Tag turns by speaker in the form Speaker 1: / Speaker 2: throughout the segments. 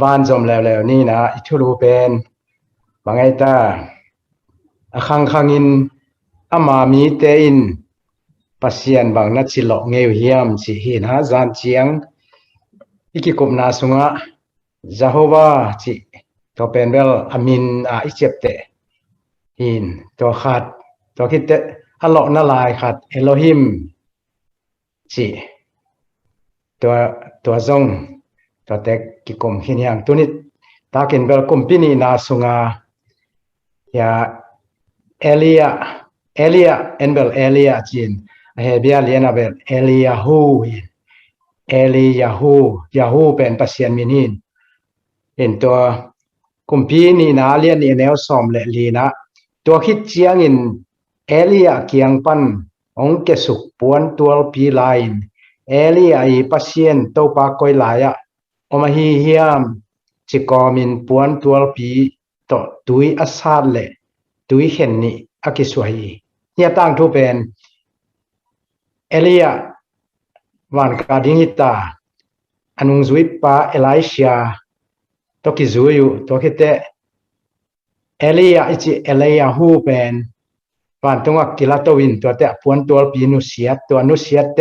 Speaker 1: บ้านจมแล้วนี่นะอิทุรูเป็นบางไงตาขังอินอามามีเตอินปัสยันบางนัดสิโลเงียวเฮียมสิหินฮะจานเจียงอีกิกบนาสุงะจาโฮวาสิตัวเป็นเวลอามินอิเจปเตหินตัวขัดตัวคิดเตอัลลอฮ์นั่นลายขัดเอโลฮิมสิตัวจงตัวเต็กกิกรมขินยังตัวนี้ตากินเบลกุมพินีนาสุงายาเอลียเอ็นเบลเอลียจีนเฮเบียเลียนาเบลเอลียฮูเป็นปัสยันมินินเห็นตัวกุมพินีนาเลียนอีแนวสอมเลลีนะตัวคิดเจียงอินเอลียเกียงปันองเกสุกปวนตัวปีไลน์เอลียอีปัสยันตัวปากอยลายะอมาฮีเฮียมจิกอมินปวนตัวปีต่อตุยอาซาเลตุยเห็นนี่อากิสวยเนี่ยตั้งทุเป็นเอลียวันกาดิงิตาอนุจุยปาเอลิชาตัวกิจุยตัวคิดเตเอลียอิจิเอลียฮูเป็นวันตรงอักกิลาตวินตัวเตปวนตัวปีนุเซียตัวนุเซียเต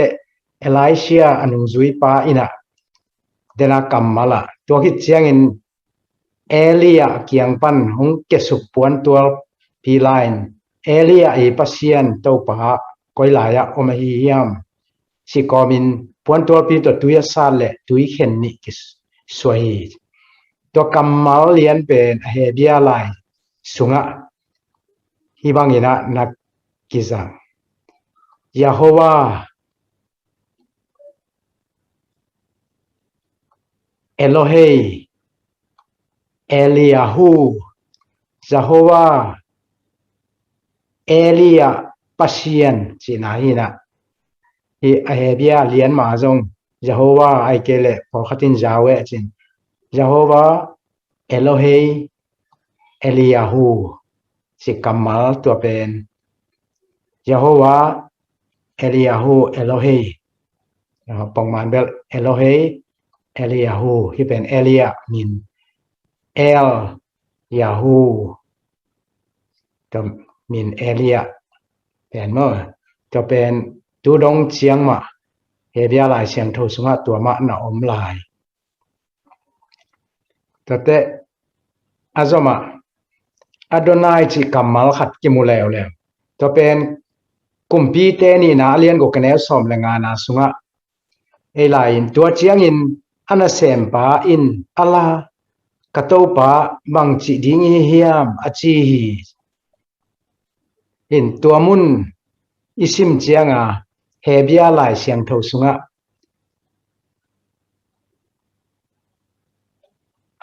Speaker 1: เอลิชาอนุจุยปาอินะเดนากัมมาลาตัวคิดเชียงอินเอลียเกียงปันหงเกสุกปวนตัวปีไลน์เอลียอีปัสยันตัวปะก้อยลายะอมหิยามสิกอมินปวนตัวปีตัวตุยซาเลตุยเข็นนิกิสสวยตัวกัมมาลเลียนเป็นเฮเบียไลสุงะฮิบังอินะนักกิจังยาโฮวาเอโลเฮเอลียฮูยาโฮวาเอลียปัสยันจีนาฮินะฮิเฮเบียเลียนมาจงยาโฮวาไอเกเลพอขัดินจาเวจินยาโฮวาเอโลเฮเอลียฮูสิกัมมัลตัวเป็นยาโฮวาเอลียฮูเอโลเฮปองมันเบลเอโลเฮเอลียฮูที่เป็นเอลียมินเอลยาฮูตัวมินเอลียเป็นเมื่อจะเป็นตูดงเชียงมาเฮเบียลายเชียงทูสุงะตัวมะนาอมลายแต่เตอาจมาอดอนายจิกัมมัลขัดกิมุเลวแล้วจะเป็นกุมพีเตนี่นาเลียนกุกเนสอมเลงานาสุงะเอลายตัวเชียงอินอันเซมปาอินอัลลากะโตปาบังจิดิงเฮียมอจีฮีอินตัวมุนอิซิมเจียงเฮเบียลายเสียงทูสุงะ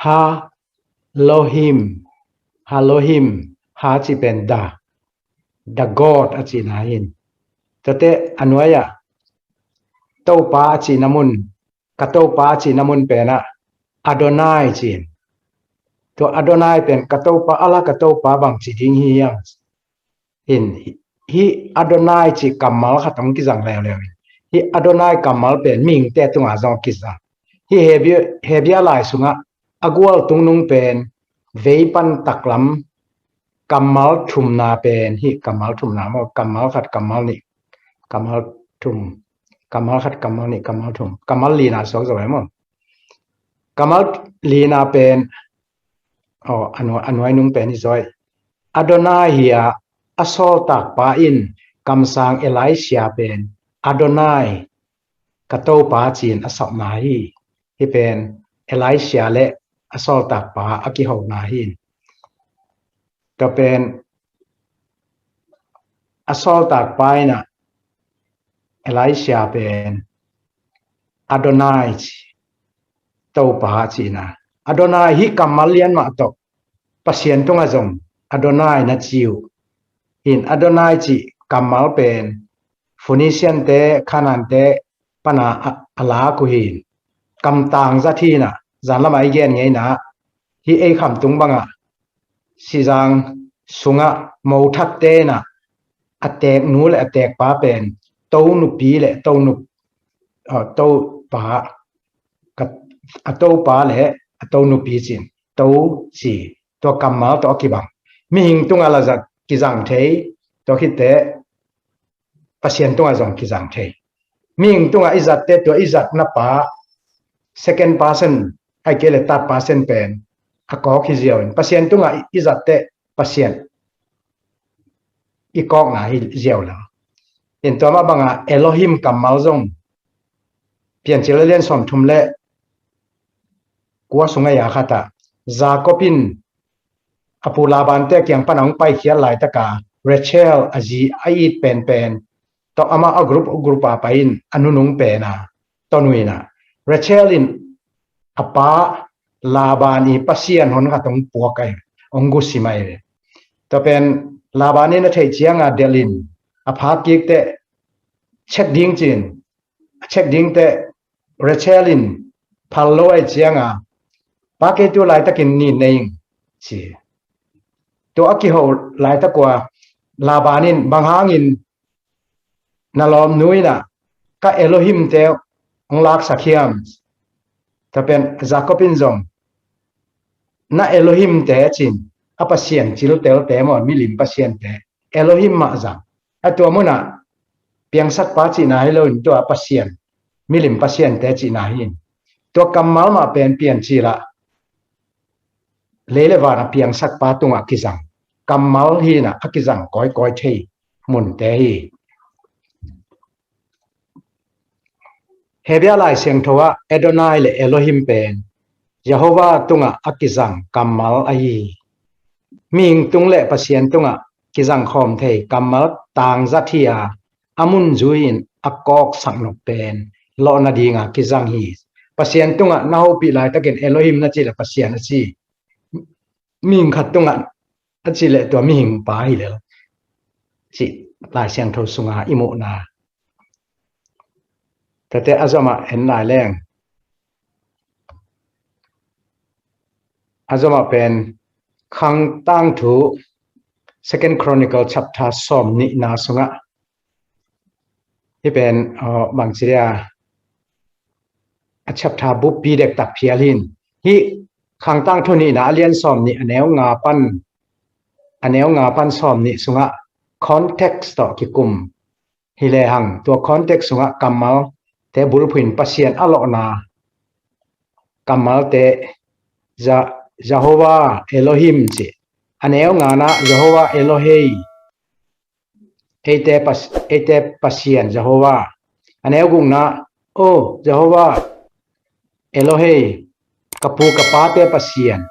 Speaker 1: ฮาโลฮิมฮาจิเป็นดา God อจินาอินแต่เตอันวยะโตปาอจินามุนกะโตปาอจินามุนเป็นอดอนายจินตัวอดอนายเป็นกะโตปาอัลลากะโตปาบังจิดิงเฮียมอินฮิอดอนายจิกัมมัลขัดองกิจังแล้วฮิอดอนายกัมมัลเป็นมิงเตตุงอาจองกิจังฮิเฮเบียลายสุงะอากวลตุงนุงเป็นเวปันตักลัมกัมมัลทุมนาเป็นฮิกัมมัลทุมนาโมกัมมัลขัดกัมมัลนี่กัมมัลทุมกัมมัลขัดกัมมัลนี่กัมมัลทุมกัมมัลลีนาสองสมัยมั้งกัมมัลลีนาเป็นอันไว้นุงเป็นนี่ซอยอดอนายเฮียอโซตักปาอินคำสั่งเอลิเชียเป็นอดอนายกะโตปาจีนอสอบนาฮีที่เป็นเอลิเชียและอโซตักปาอกิหกนาฮีก็เป็นอโซตักปานะเอลิเชียเป็นอดอนายโตปาจีนะอดอนายฮิกัมมาเลียนมาตกปัสยันตงอาจงอดอนายนัจิวอินอดอนายจิกัมมัลเป็นฟูนิเซียนเตคานันเตปนาอลากุหินกำตางซะที่น่ะจานละไม่เย็นไงนะที่ไอ้คำตุงบังสิจังสุงะมูทัดเตน่ะอเตกนูและอเตกป้าเป็นโตนุปีและโตนุโตป้ากับโตป้าและ to nu pi chin to si to kamal to ki bang mi hing tunga la zat ki jang thei to khi te pasien tunga jong ki jang thei mi hing tunga izat te to izat na pa second person ai ke le tat person pen a ko khi ziaw pasien tunga izat te pasien i kok na hi ziaw la in to ma banga Elohim kamal jong pian chilalian som thum le kwa sunga ya khata Jacobin apu laban te kyang panang pai khial lai taka Rachel aji ai pen to ama a group a pain anunung pe na tonuina Rachel in apa labani pasian hon ka tong puakai ongu simai re to pen labani na thei chianga delin apha ki te check ding te Rachel in phallo ai chianga pa ke tu lai takin ni nei chi to aki ho lai ta kwa labanin banghangin nalom nuina ka Elohim te ong lak sakhiam tapen Jacobin jong na Elohim te chin apasien chil tel te mo milim pasien te Elohim ma jang atwa mona piang sak pa chi na hello to apasien milim pasien te chi na hin to kamal ma pen pian chi la lele wa na piang sak pa tunga kizang kamal hi na akizang koi thei mun te hi hebia lai seng thowa Adonai le Elohim pen Jehovah tunga akizang kamal ai ming tung le pasien tunga kizang khom thei kamal tang zathia amun zuin akok sangnok pen lo na dinga kizang hi pasien tunga naho pi lai taken Elohim na chi la pasien chi ming khat tunga achi le to mi hing pa hi le chi lai siang tho sunga imo na tate azama en lai leng azama pen khang tang thu second chronicle chapter som ni na sunga hi pen bang chiria a chapter bu pi dek tak phialin hi khang tang thu ni na alian som ni aneu nga pan som ni sunga context to ki kum hi le hang to context sunga kamal te bulphin pasien alo na kamal te Jehovah Elohim chi aneu nga na Jehovah Elohei ete pasien Jehovah aneu gung na o Jehovah Elohei kapu kapate pasien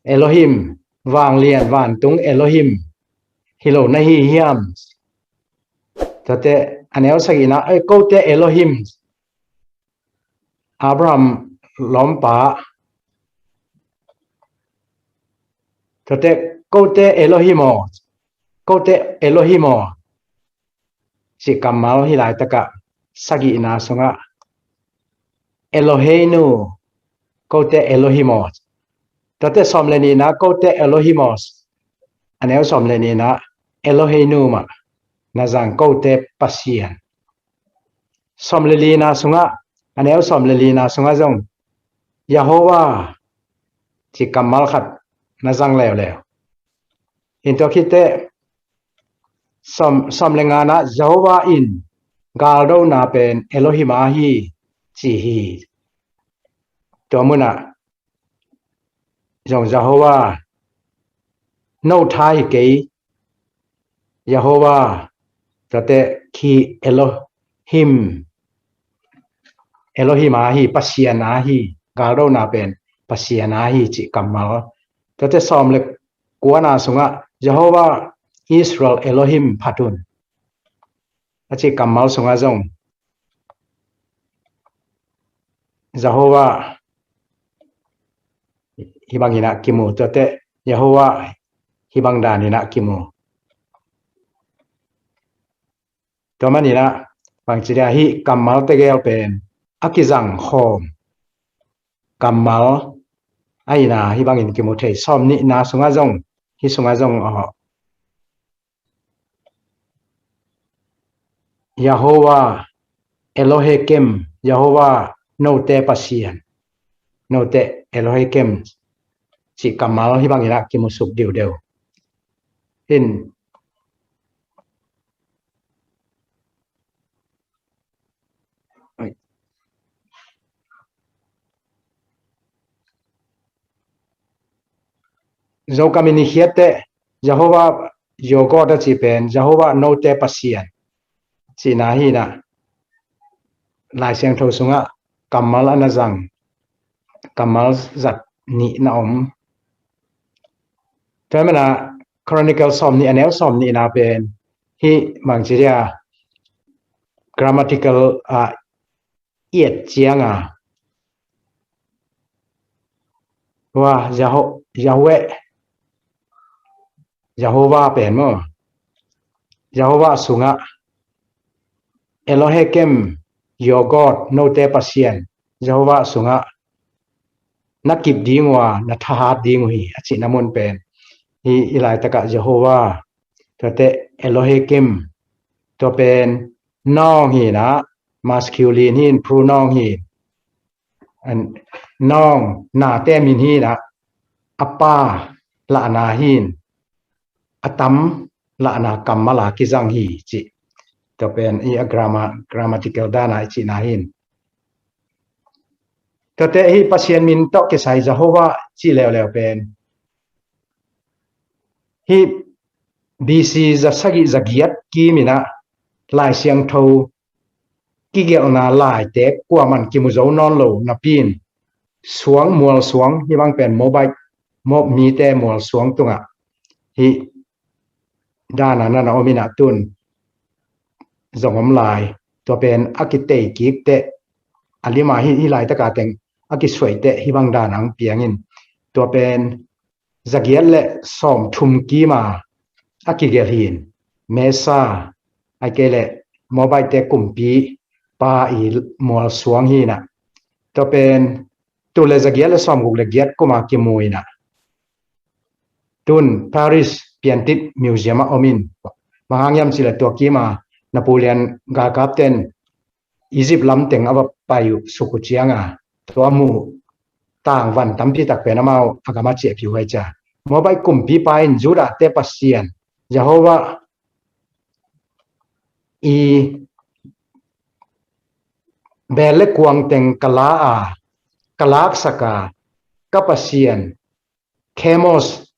Speaker 1: Elohim wang lian wan tung Elohim hilo na hi hiam tate aneu sagina ai ko te Elohim Abraham lompa tate ko te Elohimo si kamal hilai taka sagi na sunga Eloheinu ko te Elohimo tate somleni na ko te Elohimos aneu somleni na Eloheinu ma na jang ko te pasien somleli na sunga aneu somleli na sunga jong Yahowah chi kamal khat na jang lew into khite som lenga na Jehovah in galdo na pen Elohim a hi chi hi to muna jong Jehovah no thai ke Jehovah tate ki Elohim a hi pasien a hi galdo na pen pasien a hi chi kamal tate som le kuana sunga Jehovah Israel Elohim phatun achi kamal sunga jong Jehovah hibangina kimu tate Jehovah hibangdanina kimu tomanina bangchiria hi kamal tegel pen akizang khom kamal aina hibangin kimu thei somni na sunga jong hi sunga jong Yahowah Elohekem Yahowah no te pasien no te Elohim chỉ kamal hi bang ira ki musuk diu deu in zo kamini hiate Jehovah your God chỉ pen Jehovah no te pasien chỉ na hi na lai siang tho sunga kamal anazang kamal zat ni na thế mà là Chronicle som ni anel som ni na pen hi mang chiria grammatical yet chiang wa Jehovah pen mo Jehovah sunga Elohim your God no te pasien Jehovah sunga nakip dingwa na thahat dingwi achi namun pen hi ilai taka Jehovah te Elohim to pen nong hi na masculine hin pronoun hi and nong na te min hi na apa la na hin atam la na kamala kizang hi chi to pen i grammatical dana chi na hin to te hi pasien min to ke sai Jehovah chi leo pen hi BC za sagi zagiat ki mina lai siang tho ki gel na lai te kwa man ki mu zo non lo na pin suang mual suang hi bang pen mobile mob mi te mual suang tunga hi dana na omina tun zongom lai to pen akite ki te alima hi lai ta ka teng aki swai te hi bang danang piangin to pen zagiat le som thum ki ma aki gel hin mesa akele mobile te kumpi pa i mual suang hi na to pen tu le zagiat le som guk le giat kuma ki muina tun Paris Piantit Museum omin mahangyam sila to ki ma Napoleon ga captain Egypt lam teng aba payu sukuchianga to amu tang van tampi tak penamau agama che piu hai cha mobile kumpi pain jura te pasien Jehovah i bele kuang teng kala a kalak saka kapasien chemos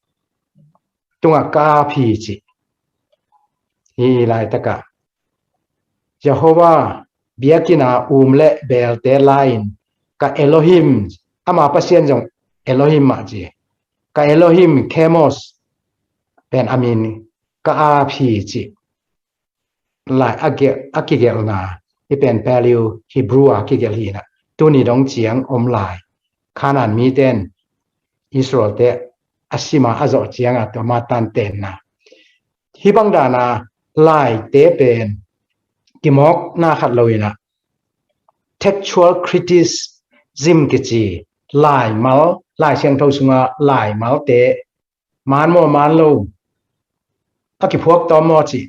Speaker 1: tunga ka phi chi hi lai taka Jehovah biakina umle belte line ka Elohim ama pasien jong Elohim ma ji ka Elohim chemos pen amin ka a phi chi lai akigel na i pen paleo Hebrew akigel hi na tu ni dong chiang om lai khanan mi ten Israel te asima azo chiang a to matan ten na hi bang dana lai te pen kimok na khat loina textual criticism ke chi lai mal lai siang tho sunga lai mal te man mo man lo aki phuak to mo chi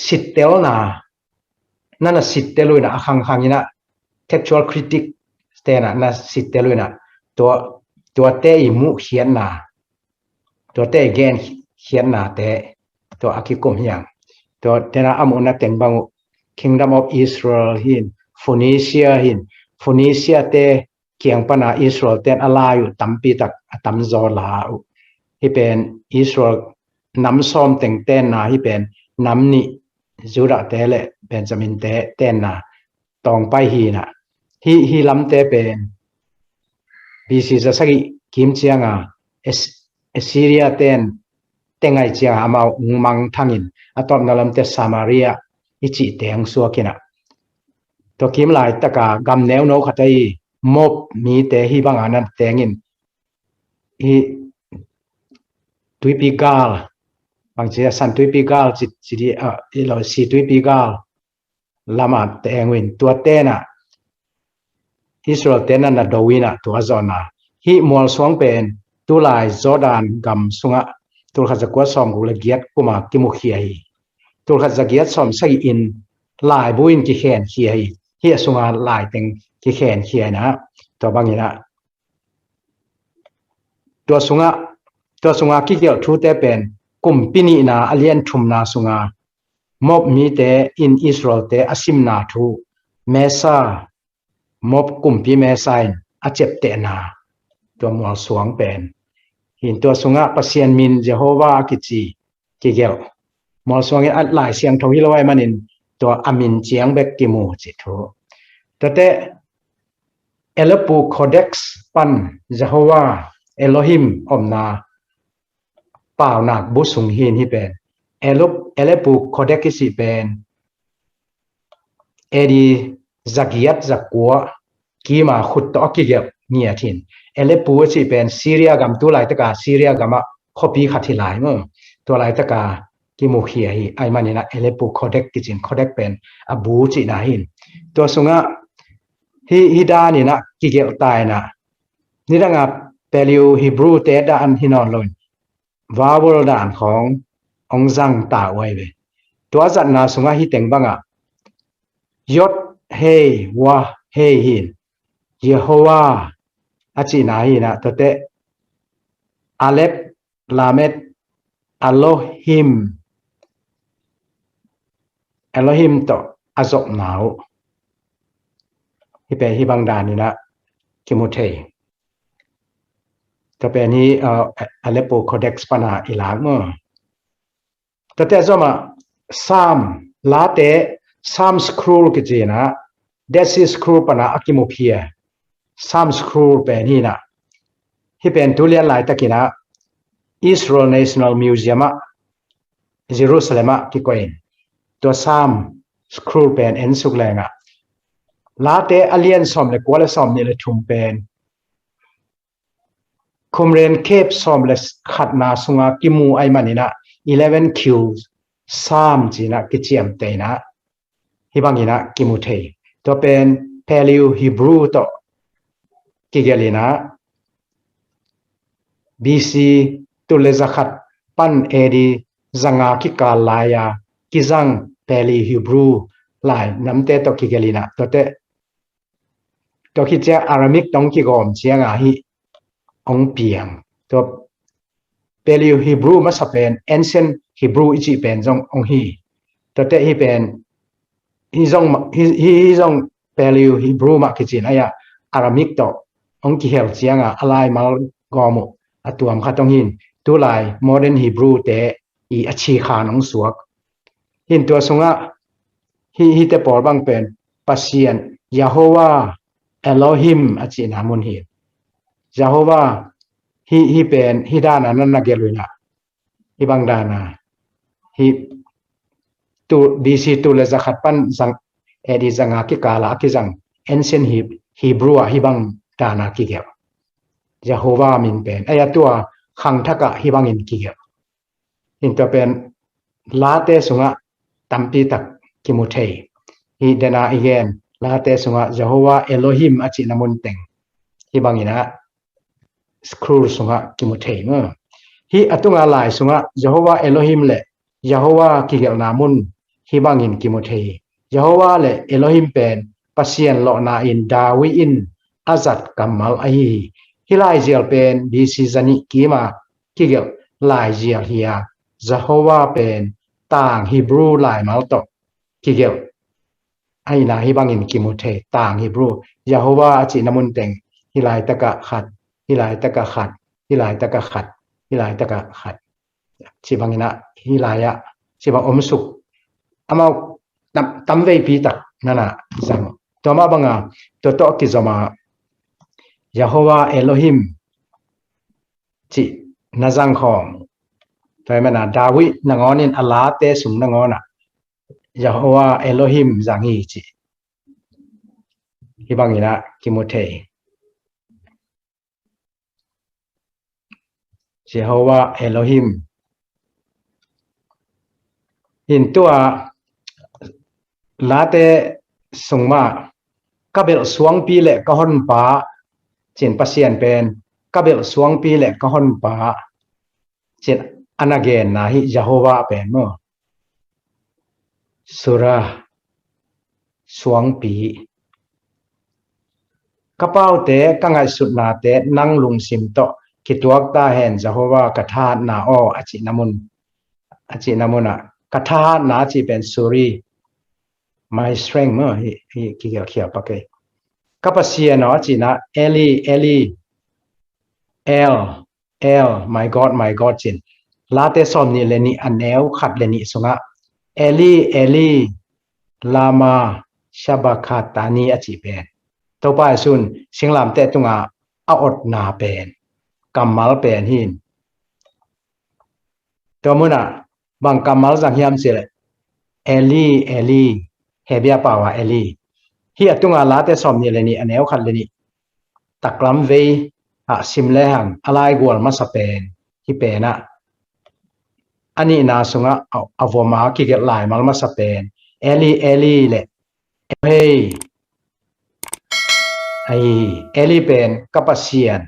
Speaker 1: sit tel na nana sit teluina akhang ina textual critic stena na sit teluina to te i mu hian na to te again hian na te to akikom hiang to tena amuna teng bang Kingdom of Israel hin Phoenicia te kiang pana Israel ten alayu tampi tak atam zo la hi pen Israel nam som teng ten na hi pen nam ni Judah te le Benjamin te ten na tong pai hi na hi lam te pen BC za sagi kim chianga Assyria ten tengai chiang amau ngmang thangin atop nalam te Samaria ichi teng suakina to kim lai taka gam neu no khatai mop mi te hi banga nan tengin hi tuipi gal bang chia san tuipi gal chi di lo si tuipi gal lama tengwin tua tena Israel tena na dowina to azona hi mol swang pen tu lai Jordan gam sunga tul kha zakwa som gu le giat kuma kimu khiai tul kha zagiat som sai in lai buin ki khen khiai hi sunga lai teng ki khen khiai na ตัวบางอย่างนะตัวสุงากิเกี่ยวทูเตเป็นกลุ่มปินีนาอเลียนทุมนาสุงามอบมีเตอินอิสราเอลเตอสิมนาทูเมซามอบกลุ่มปีเมซายอาเจ็บเตนาตัวมัวสวงเป็นหินตัวสุงาปัสยนมินเจโฮวากิจีกิเกี่ยวมัวสวงอัดหลายเสียงทวิลไว้มันินตัวอามินเจียงเบกกิมูจิทูแต่เอลปูโคเด็กซ์ปันเจโฮวาเอโลฮิมอมนาป่าวนักบุสุงหินฮิเป็นเอลปูโคเด็กสิเป็นเอดีจักยัดจักกัวกีมาขุดต่อกิเกบเงียทินเอลปูสิเป็นซีเรียกัมตัวไหลตะกาซีเรียกัมคอปีขัดที่ไหลมั้งตัวไหลตะกากิมุขีฮีไอมันนี่นะเอลปูโคเด็กกิจินโคเด็กเป็นอบูจินาหินตัวสุงะฮิดานี่นะกิเกบตายนะนี่ดังกับเปลิวฮิบรูเตดอันฮินอนลอยวาวลดานขององจังตาไว้เวตัวจัดนาสุงะฮิเต็งบังอะยศเฮวะเฮหินเยโฮวาอาจินาหินะตัวเตอาเลฟลาเมตอัลโลฮิมต่ออาจบหนาวที่เป็นฮิบังดานี่นะกิมุเทตัวเป็นนี้อาเลปโปโคเด็กซ์ปัญหาอิหลากมั้งตัวเตจะมาซามลาเตซามสครูลกิจีนะเดซิสครูปัญหาอักิมุเพียซามสครูลเป็นนี่นะที่เป็นทุเรียนหลายตะกี้นะอิสราเอล National Museum เยรูซาเล็มที่กวนตัวซามสครูลเป็นเอ็นสุกแรงอะลาเตอเลียนสอมเลยกว่าเลยสอมนี่เลยทุ่มเป็นคุมเรนเคปสอมเลยขัดนาสุงากิมูไอมันนี่นะ11 kills 3จีนะกิจยมเตนะฮิบังนี่นะกิมุเทตัวเป็นเพลิวฮิบรูตัวกิเกลีนะ BC ตุเลจักปันเอดีจังอาคิกาลายากิจังเพลิวฮิบรูลายน้ำเตตัวกิเกลีนะตัวคิดจะอารามิกต้องกิกอมเชียงาฮิองเปียงตัวเปลิวฮีบรูมาสเป็นเอนเซนฮีบรูอิจิเป็นจงองฮีตัวเตฮีเป็นฮีจงเปลิวฮีบรูมาคิจินอายะอารามิกตัวองกิเฮลเชียงาอะไรมากอมุอตัวมขัดตองหินตัวลายโมเดิร์นฮีบรูเตอีอชีขานองสวกหินตัวสงะฮีเตปอร์บังเป็นปัสเซียนยาโฮวาเอโลฮิมอจินามุนฮียาโฮวาฮิเป็นฮิดานานันนักเกลุยนะฮิบังดานาฮิตูดีซีตูเลจักขัดปันสังเอดีจังอากิกาลากิจังเอนเซนฮิบรูฮิบังดานากิเกบยาโฮวามินเป็นอายะตัวขังทักะฮิบังอินกิเกบอินตัวเป็นลาเตสุงะตัมปีตักกิมุเทฮิเดนาอีเกนลาเตสุงะยาโฮวาเอโลฮิมอจินามุนเต็งฮิบังอินะสครูสุงะกิมุเทมฮีอตุงาลายสุงะยะโฮวาเอโลฮิมเลยะโฮวากิเกลนามุนฮิบังอินกิมุเทยะโฮวาเลเอโลฮิมเป็นปัสเซียนโลนาอินดาวิอินอาซัดกัมมัลไอฮิลายเจลเป็นบีซีซานิกีมากิเกลลายเจลฮียะโฮวาเป็นต่างฮีบรูลายมัลโตกิเกลไอนาฮิบังอินกิมุเทต่างฮีบรูยะโฮวาอจินามุนเต็งฮิลายตะกะขัดฮิลายตะกะขัดฮิลายตะกะขัดฮิลายตะกะขัดสิบังนะฮิลายะสิบังอมสุกอามาตัมเวปีตักนั่นน่ะจังตัวมาบังอ่ะตัวโตกิจมายะโฮวาเอโลฮิมจินาจังของตัวมันน่ะดาวิดนงอนินอัลลาเตสุงนงอน่ะยะโฮวาเอโลฮิมจังฮีจิฮิบังนะกิมุเทเยโฮวาเอโลฮิมหินตัวลาเตสุงมากะเบลสวงปีเละกะฮอนปาเจนปัสเซียนเป็นกะเบลสวงปีเละกะฮอนปาเจนอนาเกนนาฮิยะโฮวาเป็นโมสุราสวงปี กระเป๋าเตะกังไงสุดนาเตะนั่งลุงซิมโตคิดตัวตาเห็นจะหัวกระทานาออาจินามุนอะกระทานาจีเป็นสุรี my strength มั้งฮีกี่เขียวปะเกยกับเสียเนาะจีนะเอลีL my God จินลาเตสอมนี่เลนี่อันแนวขัดเลนี่สงะเอลีลามาชาบาคาตานีอจิเป็นตัวป้ายซุนสิงลามเตตุงะเอาอดนาเป็นกัมมัลเป็นหินตัวมุนะบางกัมมัลสังยามเสียเอลีเฮเบียป่าวะเอลีฮีตุงะลาเตสอมนี่เลนี่อันแนวขัดเลนี่ตักลำเวสิมเลหังอะไรกวลมาสเปนฮิเปนะอันนี้นาสงะเอาวมาคิดหลายมัลมาสเปนเอลีเลเฮ้ยไอเอลีเป็นกับปัสเซียน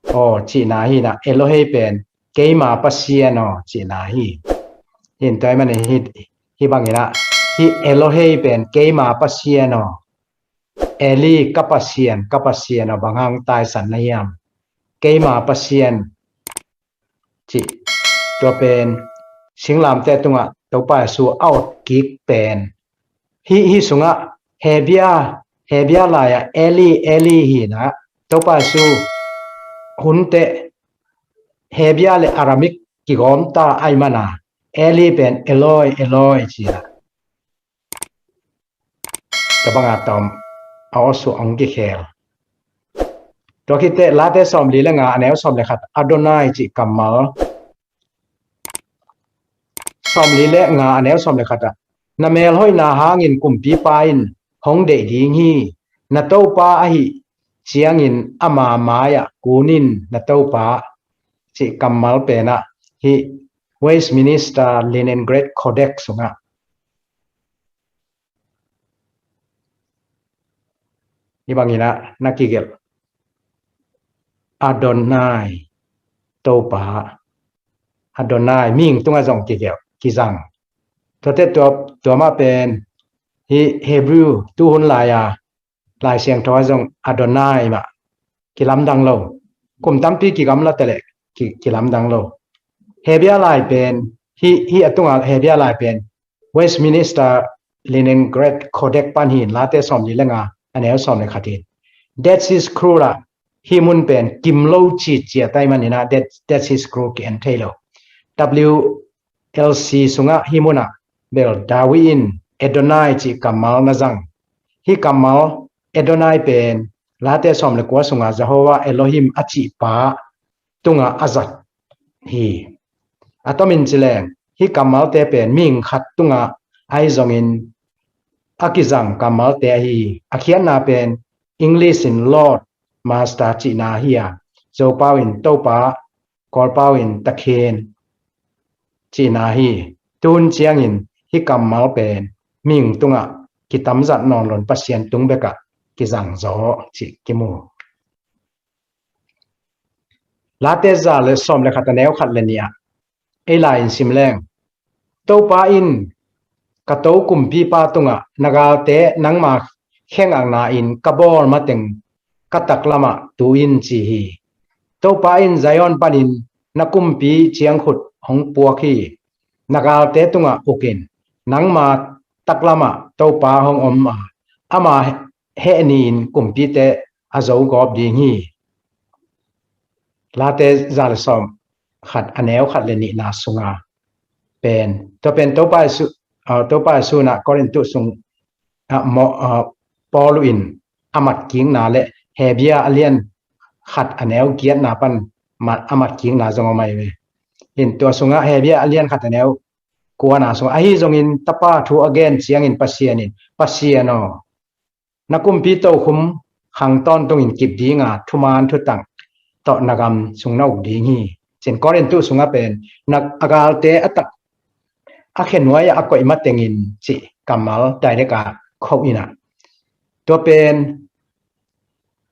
Speaker 1: โอ้จีนาฮีนะเอโลเฮเป็นเกมาปัสเซียนอ๋อจีนาฮีเห็นตัวมันฮีบางอย่างนะฮีเอโลเฮเป็นเกมาปัสเซียนอ๋อเอลีกับปัสเซียนอ๋อบางห้างตายสันนายามเกมาปัสเซียนจีตัวเป็นสิงลามแต่ตรงอ่ะตัวไปสู่เอากิกเป็นฮีสงะเฮเบียลายเอลีฮีนะตัวไปสู่หุ่นเตเฮเบียเลอารามิกกิกอมตาไอมานาเอลีเป็นเอลอยจีนะตัวบางอาตอมเอาสู่องกิเคลตัวคิดเตลาเตสอมลีละงาอันแนวสอมเลยครับอดอนายจิกัมมาสอมลีละงาอันแนวสอมเลยครับนาเมลห้อยนาหางินกุมปีปาอินหงเดดีงีนาเต้าป้าหิเชียงินอามามายะกูนินนาเต้าป้าจิกัมมาลเปนะฮิเวสต์มินิสเตอร์ลินินเกรดโคเด็กสุงะนี่บางอย่างนะนักกิเกลอดอนายโตป้าอดอนายมิงตุงอาจงกิเกลกิจังตัวมาเป็นเฮบรูตู้หุ่นลายเสียงทอจงอดอนายมากิลำดังโลกุมตั้มปีกิกำละเตเลกิลำดังโลเฮเบียลายเป็นฮีตุงเฮเบียลายเป็นเวสต์มินิสเตอร์ลินินเกรดโคเด็กปันหินลาเตสอมลีละงาอันนี้สอมเลยขัดหินเดดซิสครูละฮีมุนเป็นกิมโลจีเจียไตมันนี่นะเดดซิสครูกินเทโล WLC สุงะฮีมุนะเบลดาวินเอดอนายจิกัมมัลนาจังฮีกัมมัลเอดอนายเป็นลาเตสอมเลกัวสุงะจะหัวเอโลฮิมอจิปาตุงะอาจัดฮีอัตมินจิเลงฮีกัมมัลเตเป็นมิงขัดตุงะไอจงอินอากิจังกัมมัลเตฮีอาเขียนนาเป็น English in Lord Master จินาฮียโจปาวินโตปากอลปาวินตะเคนจีนาฮีตูนเจียงอินฮิกัมมัลเป็นมิงตุงะกิตัมจัดนอนหล่นปัสเซียนตุงเบกะกิจังโจจิกิมูลาเตซาเลสอมเลขัดแนวขัดเลนียเอลาอินซิมแรงโตปาอินกะโตกุมพีปาตุงะนากาเตนังมาเข่งอังนาอินกะบอลมาเต็งกะตักลามะตูอินจีฮีโตปาอินไซออนปานินนักกุมปีเชียงขุดหงปัวขี้นากาเตตุงะอุกินนังมาตักลามะโตปาหงอมมาอามาเฮนีนกุมปีเตอาโจกอบดีงีลาเตซาลซอมขัดอันแนวขัดเลนีนาสุงาเป็นโตปาสุนะกอรินตุสุงปอลุอินอามัดกิงนาเลเฮเบียอเลียนขัดอันแนวเกียรนาปันมาอามัดกิงนาจงเอาไม่เวเห็นตัวสุงะเฮเบียอเลียนขัดอันแนวกัวนาสุงไอจงอินตะปาทูอเกนเสียงอินปัสเซียนอนักกุมปีโตคุมขังตอนตรงอินกิบดีงาทุมานทุตังต่อนากรสุงนาอุดีงีเช่นกอรินตุสุงะเป็นนักอากาลเตอตักอาเขนไว้อากอยมาเตงินจิกัมมัลไดเรกาเขาอินะตัวเป็น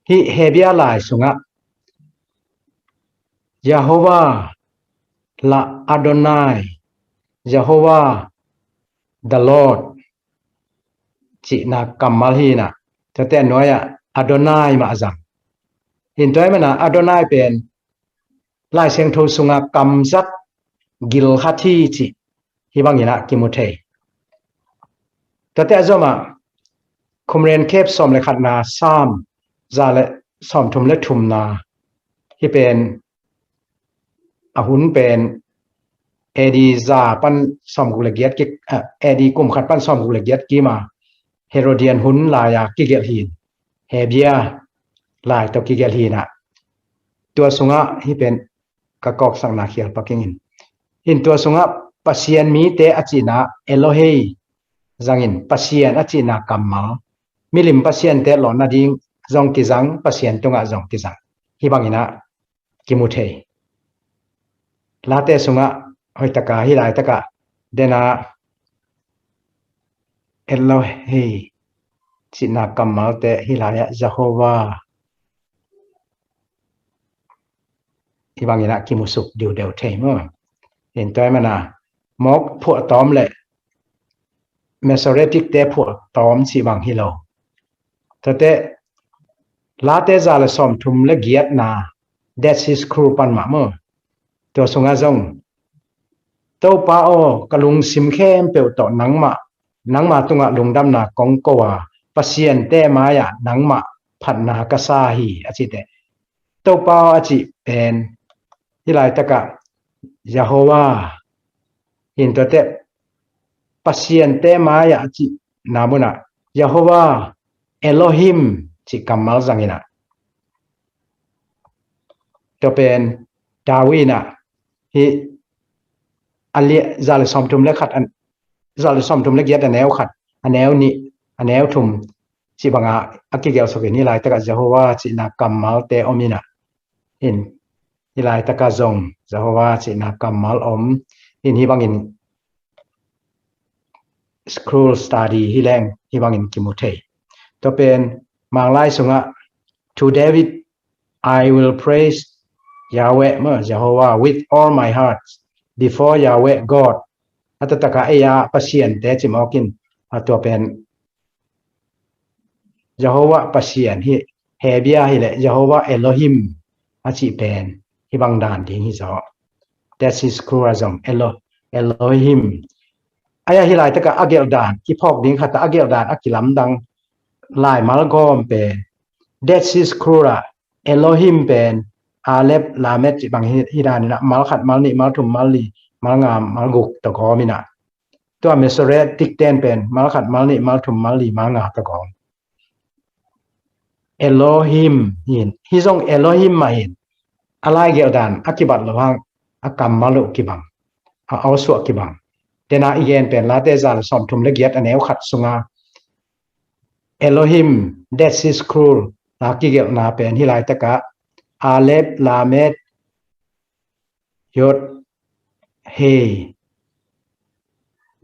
Speaker 1: ฮิเฮเบียลายสุงะยาโฮวาลาอดอนายยาโฮวา the Lord จินากัมมัลฮีนะแต่น้อย Adonai ma azam in toy mana Adonai pen lai seng tho sunga kamzat gil hathi chi hi bangina kimuthei tate azoma khumren khep som le khatna sam za le som thum le thum na hi pen ahun pen edi za pan som gu le giat ki edi kum khat pan som gu le giat ki ma Herodian hun la ya ki gel hin hebia lai to ki gel hina tua sunga hi pen ka kok sang na khial paking in tua sunga pasien mi te achina Elohei zangin pasien achina kamal milim pasien te lo na ding zong ki zang pasien tunga zong ki zang hi bangina kimuthei late sunga hoi taka hi lai taka dena Elohei china kamal te hi lai Jehovah hi bangina kimusuk diu deu thei mo in toy mana mok phu tom le Masoretic te phu tom chi bang hi lo tate late za le som thum le giat na that is crew pan ma mo to sunga zong to pa o kalung sim khem pe to nangma tunga lungdam na kong ko wa pasien te ma ya nangma phat na ka sa hi achi te to pa achi pen hilai taka Jehovah in to te pasien te ma ya achi namuna Jehovah Elohim chi kamal zangina to pen Dawina hi ali zal som thum le khat an zal som thum le giat aneu khat aneu ni aneu thum chi banga akigel so ni lai taka Jehovah chi na kamal te omina in hilai taka zong Jehovah chi na kamal om in hi bangin scroll study hi leng hi bangin kimuthei to pen manglai sunga to David I will praise Yahweh ma Jehovah with all my heart before Yahweh God atataka eya pasien te chimokin ato pen Jehovah pasien hi hebia hi le Jehovah Elohim achi pen hi bang dan ding hi zo that is kurazom Elohim aya hi lai taka agel dan ki phok ding khata agel dan akilam dang lai mal gom pen that is kura Elohim pen Alep lamet bang hi dan na mal khat mal ni mal thum mal li mal ngam mal guk to ko mina to Masoret tik ten pen mal khat mal ni mal thum mal li mal nga to ko Elohim hin hi zong Elohim ma hin alai gel dan akibat lawang akam malu kibang a auswa kibang tena igen pen la te zal som thum le giat aneu khat sunga Elohim that is cruel la ki gel na pen hi lai taka Alep lamet yod he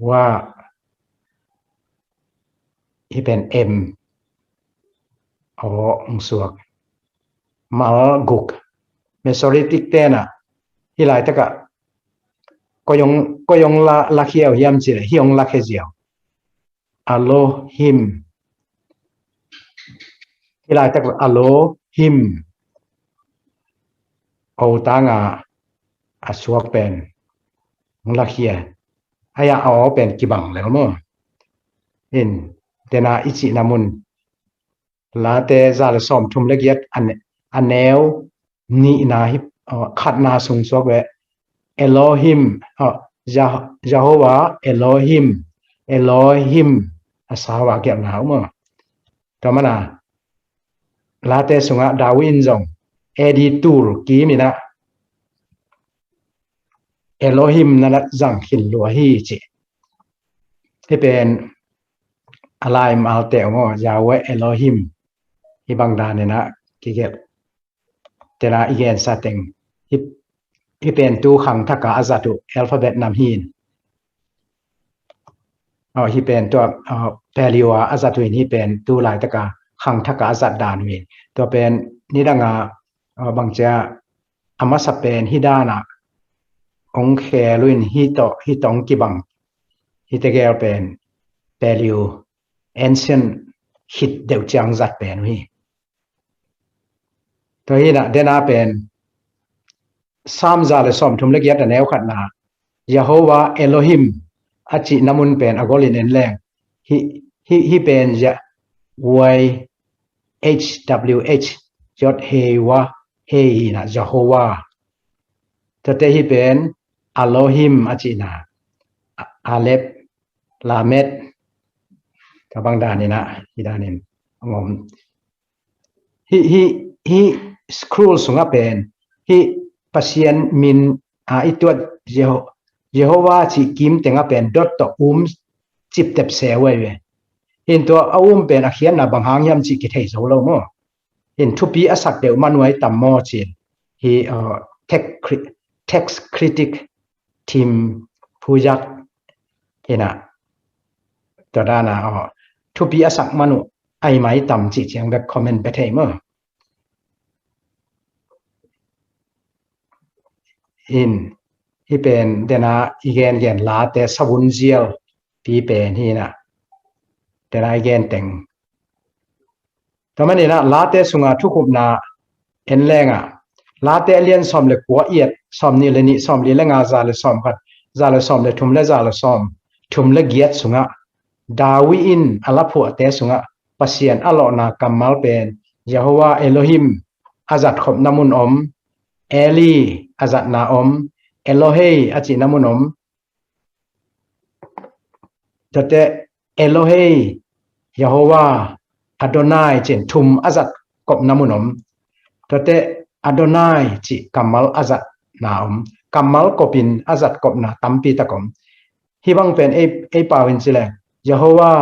Speaker 1: wa hi pen m o suak mal guk Mesoretic tena hi lai taka koyong la khiao yam chi hiong la khe jiao Elohim hi lai taka Elohim o tanga asuak pen la khia aya o pen kibang le mo in tena ichi namun la te zal som thum le giat aneu ni na hi khat na sung so we Elohim Jehovah Elohim asawa ke na mo to mana la te sunga Dawin jong editor ki mina Elohim na jang khil lo hi chi he pen alai mal te ngo Yahweh Elohim hi bang dan na ki get tera igen sateng hi pen tu khang thaka azatu alphabet nam hin hi pen to paleo azatu hi pen tu lai taka khang thaka azat dan wi to pen ni danga bangcha ama sa pen hidana ong kheluin hi tong ki bang hi te gel pen paleo ancient hit deu chang zat pen wi ตัวนี้นะเดน่าเป็นสามจาเลสอมทุมเล็กยัดแนวขัดนายาโฮวาเอโลฮิมอาจินามุนเป็นอากอลินเอนแรงฮิเป็นยะ Y H W H ยอดเฮวาเฮนะยาโฮวาตัวเตฮิเป็นอัลโลฮิมอาจินาอาเลฟลาเมดกับบางด้านนี่นะที่ด้านนี้งงฮิสครูลสุงเป็นฮิปัสยันมินอีตัวเยโฮวาจิกิมเต็งเป็นดอตต์จิบเต็บเสวยเห็นตัวอาเป็นอาเขียนนะบางหางยำจิกิเทโซโลโมเห็นทุปีอาศักเดียวมันไว้ตัมโมจินฮิtext critic team ผู้ยักเห็นนะตัวด้านนะทุปีอาศักมนุไอไม้ต่ำจิเชียงแบบคอมเมนต์ไปเทมอินที่เป็นเดน่าอีเกนเกนลาเตสวุนเจียวปีเป็นที่นะเดน่าอีเกนเต็งแต่มันนี่นะลาเตสุงาทุกขุบนาเอ็นแรงอ่ะลาเตเลียนซอมเล็กหัวเอียดซอมนี่เลยนี่ซอมลีเลงาซาเลซอมกัดซาเลซอมเลทุมเลซาเลซอมทุมเลเกียดสุงาดาวิอินอัลลผัวเตสุงาปัสยันอัลลอนากัมมัลเป็นยะโฮวาเอโลฮิมอาจัดขบนามุนอมเอลีอาจัดนาอมเอโลเฮอาจินามุนอมแต่เอโลเฮยะโฮวาอโดนายเจนทุมอาจัดกบนามุนอมแต่อโดนายจิกัมมัลอาจัดนาอมกัมมัลกบินอาจัดกบนาตัมปีตะกอมฮิบังเป็นเอปาวินสิเลยะโฮวา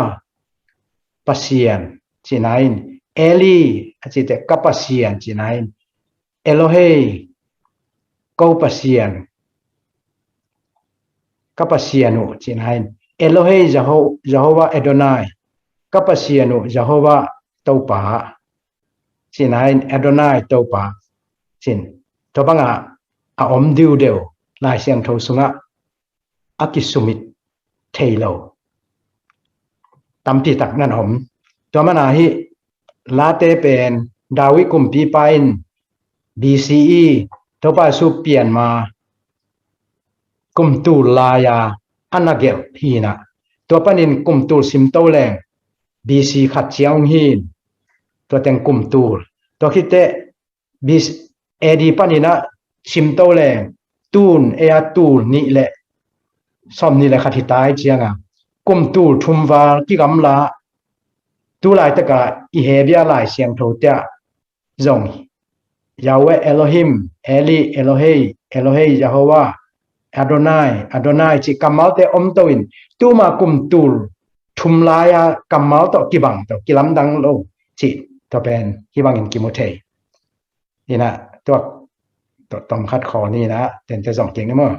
Speaker 1: ปัสยันจินายน์เอลีอาจิเตกัปัสยันจินายน์เอโลเฮกูปัสยันกัปัสยันุจินายน์เอโลเฮยะโฮวาเอโดนายกัปัสยันุยะโฮวาเตาปาจินายน์เอโดนายเตาปาจินตัวบังอาอมดิวเดียวลายเสียงโทสุงะอากิสุมิตเทโลตัมปีตักนั่นอมตัวมันฮิลาเตเป็นดาวิกุมปีไปน์ BCE ตัวป้าสูเปลี่ยนมากุมตูลายาอันนักเกลฮีนะตัวปนินกุมตูซิมโตแรง BC ขัดเชียงฮีนตัวแต่งกุมตูตัวคิดเตบีเอดีปนินะซิมโตแรงตูนเออาตูนี่แหละซอมนี่แหละขัดที่ตายเชียงกุมตูทุมวากิกำลาตูหลายตะกะอีเฮเบียหลายเสียงโทเตะจงยาเวเอโลฮิมเอลีเอโลเฮยาโฮวาอโดนายจิกัมมัลเตอมโตอินตูมากุมตูลทุมลายกัมมัลโตกิบังโตกิลัมดังโลจิตัวเป็นกิบังอินกิโมเทนี่นะตัวตอมคัดคอนี่นะเต็นจะส่งเก่งนะมั้ง